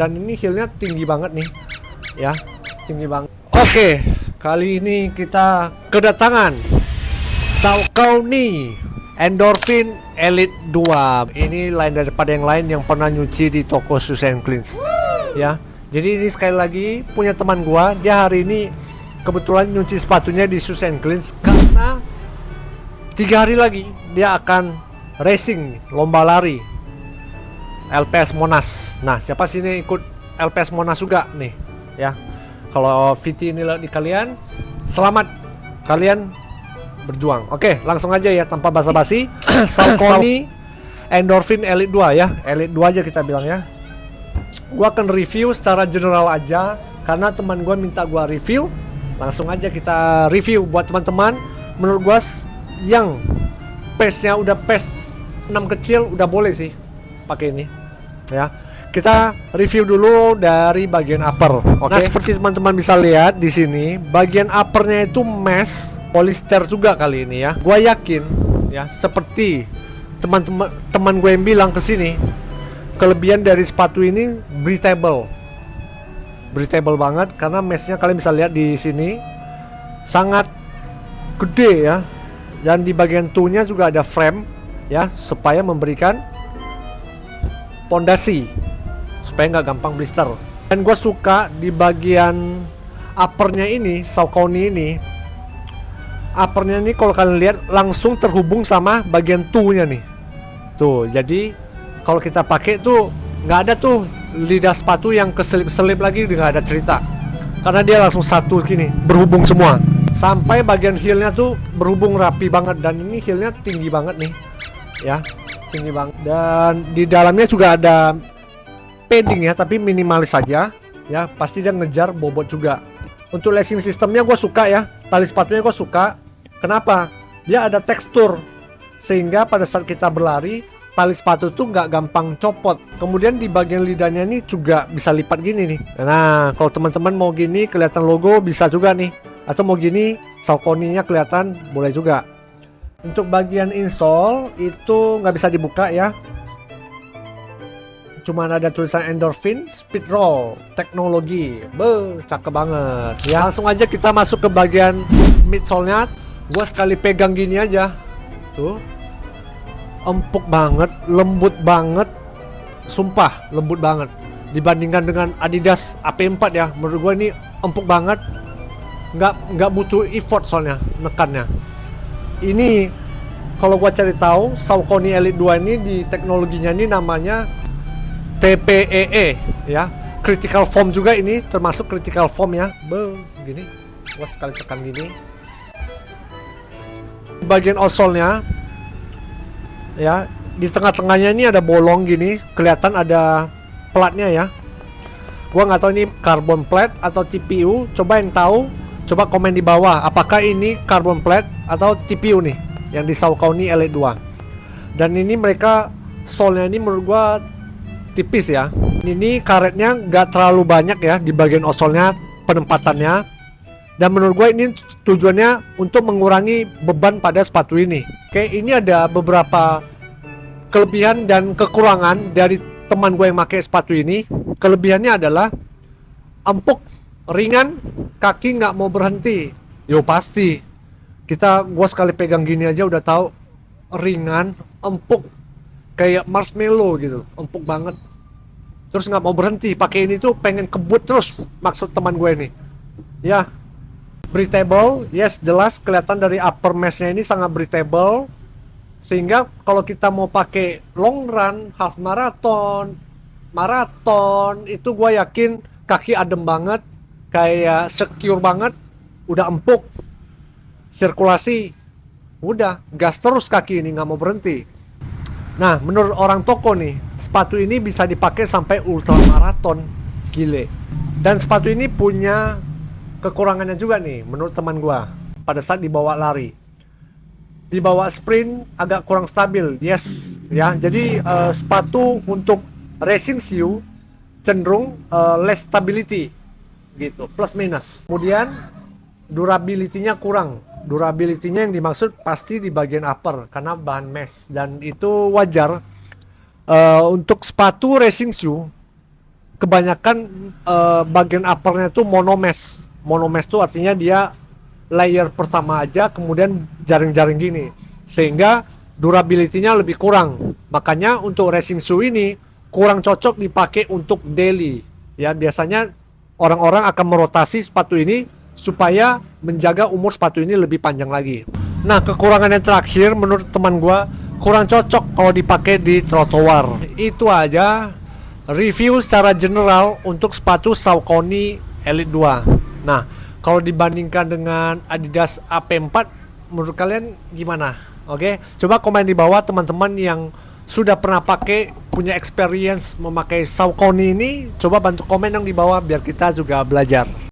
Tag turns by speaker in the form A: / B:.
A: Dan ini heelnya tinggi banget nih, ya, tinggi banget. Oke, kali ini kita kedatangan Saucony Endorphin Elite 2. Ini lain daripada yang lain yang pernah nyuci di toko Shoes and Cleans, ya. Jadi ini sekali lagi punya teman gua. Dia hari ini kebetulan nyuci sepatunya di Shoes and Cleans karena 3 hari lagi dia akan racing, lomba lari LPS Monas. Nah, siapa sih ini ikut LPS Monas juga nih, ya. Kalau VT ini di kalian, selamat kalian berjuang. Oke, langsung aja ya tanpa basa-basi. Saucony Endorphin Elite 2 ya. Elite 2 aja kita bilang ya. Gua akan review secara general aja karena teman gua minta gua review. Langsung aja kita review buat teman-teman. Menurut gua yang pace-nya udah pace 6 kecil udah boleh sih pakai ini. Ya, kita review dulu dari bagian upper. Nah, seperti teman-teman bisa lihat di sini, bagian uppernya itu mesh polyester juga kali ini ya. Gua yakin ya, seperti teman gue yang bilang ke sini, kelebihan dari sepatu ini breathable banget karena meshnya kalian bisa lihat di sini sangat gede ya. Dan di bagian toe-nya juga ada frame ya, supaya memberikan pondasi supaya nggak gampang blister. Dan gue suka di bagian uppernya ini, Saucony ini, uppernya ini kalau kalian lihat langsung terhubung sama bagian toe-nya nih. Tuh, jadi kalau kita pakai tuh nggak ada tuh lidah sepatu yang keselip-selip lagi, nggak ada cerita. Karena dia langsung satu gini, berhubung semua. Sampai bagian heel-nya tuh berhubung rapi banget, dan ini heel-nya tinggi banget nih. Ya, tinggi banget. Dan di dalamnya juga ada padding ya, tapi minimalis saja. Ya, pasti dia ngejar bobot juga. Untuk lacing sistemnya gue suka ya. Tali sepatunya gue suka. Kenapa? Dia ada tekstur, sehingga pada saat kita berlari, tali sepatu tuh nggak gampang copot. Kemudian di bagian lidahnya ini juga bisa lipat gini nih. Nah, kalau teman-teman mau gini kelihatan logo bisa juga nih. Atau mau gini Saucony-nya kelihatan boleh juga. Untuk bagian insole itu nggak bisa dibuka ya. Cuman ada tulisan Endorphin Speed Roll teknologi. Cakep banget ya. Langsung aja kita masuk ke bagian midsole-nya. Gua sekali pegang gini aja. Tuh. Empuk banget, lembut banget. Sumpah, lembut banget. Dibandingkan dengan Adidas AP4 ya. Menurut gua ini empuk banget. Nggak butuh effort soalnya nekannya. Ini kalau gua cari tahu, Saucony Elite 2 ini di teknologinya ini namanya TPEE ya. Critical foam juga ini, termasuk critical foam ya. Gini. Gua sekali tekan gini. Bagian outsole-nya ya, di tengah-tengahnya ini ada bolong gini, kelihatan ada platnya ya. Gua nggak tahu ini carbon plate atau TPU. Coba yang tahu, coba komen di bawah apakah ini carbon plate atau TPU nih yang di Saucony Elite 2. Dan ini mereka sole-nya ini menurut gua tipis ya. Ini karetnya nggak terlalu banyak ya di bagian outsole-nya, penempatannya. Dan menurut gue ini tujuannya untuk mengurangi beban pada sepatu ini. Oke, ini ada beberapa kelebihan dan kekurangan dari teman gue yang pakai sepatu ini. Kelebihannya adalah empuk, ringan, kaki nggak mau berhenti. Yo pasti. Gue sekali pegang gini aja udah tahu ringan, empuk, kayak marshmallow gitu, empuk banget. Terus nggak mau berhenti. Pakai ini tuh pengen kebut terus. Maksud teman gue ini. Ya. Breathable, yes, jelas kelihatan dari upper mesh-nya ini sangat breathable, sehingga kalau kita mau pakai long run, half marathon, itu gue yakin kaki adem banget, kayak secure banget, udah empuk, sirkulasi, udah gas terus kaki ini nggak mau berhenti. Nah, menurut orang toko nih, sepatu ini bisa dipakai sampai ultramarathon, gile. Dan sepatu ini punya kekurangannya juga nih menurut teman gua pada saat dibawa lari. Dibawa sprint agak kurang stabil. Yes, ya. Jadi sepatu untuk racing shoe cenderung less stability gitu, plus minus. Kemudian durability-nya kurang. Durability-nya yang dimaksud pasti di bagian upper karena bahan mesh, dan itu wajar. Untuk sepatu racing shoe kebanyakan bagian uppernya tuh monomesh. Monomesh tuh artinya dia layer pertama aja, kemudian jaring-jaring gini, sehingga durability-nya lebih kurang. Makanya untuk racing shoe ini kurang cocok dipakai untuk daily. Ya, biasanya orang-orang akan merotasi sepatu ini supaya menjaga umur sepatu ini lebih panjang lagi. Nah, kekurangan yang terakhir menurut teman gua, kurang cocok kalau dipakai di trotoar. Itu aja review secara general untuk sepatu Saucony Elite 2. Nah, kalau dibandingkan dengan Adidas AP4, menurut kalian gimana? Oke, coba komen di bawah teman-teman yang sudah pernah pakai, punya experience memakai Saucony ini. Coba bantu komen yang di bawah biar kita juga belajar.